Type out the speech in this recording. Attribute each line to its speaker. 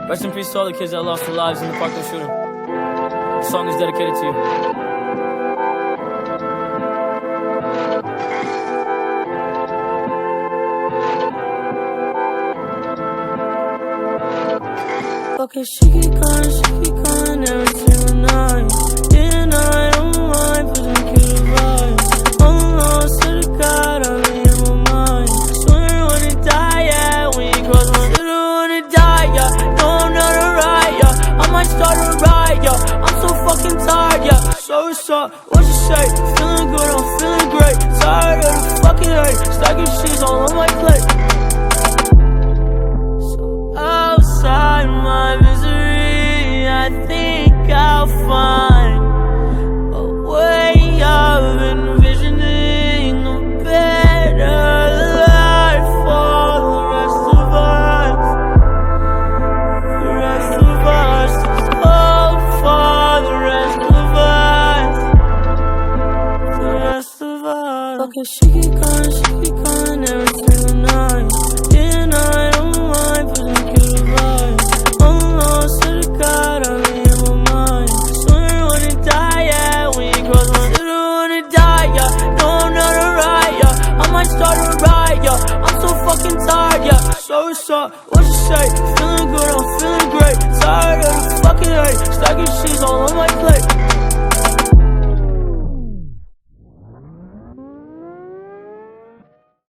Speaker 1: Rest in peace to all the kids that lost their lives in the Parkland shooting. The song is dedicated to you.
Speaker 2: Okay, she keep calling every single night. And I don't mind, but don't kill the vibe. I'm lost to the God, I'm in my mind. Swear I wanna die, yeah, when you cross my line. I wanna die, yeah, no, I'm not alright, yeah. I might start a riot, yeah, I'm so fucking tired, yeah. So what's up, what you say? Feeling good, I'm feeling great. Tired of the fucking hate, stacking shit all on my plate. Outside my misery, I think I'll find a way of envisioning a better life for the rest of us. The rest of us, oh, for the rest of us. The rest of us. Okay, she keep calling every single night. And I don't mind, but don't kill the vibe. I'm lost to the God, I'm in my mind. Swear I wanna die, yeah, when you cross my line. I wanna die, yeah, no, I'm not alright, yeah. I might start a riot, yeah, I'm so fucking tired, yeah. So what's up, what you say? Feeling good, I'm feeling great. Tired of the fucking hate, stacking shit all on my plate.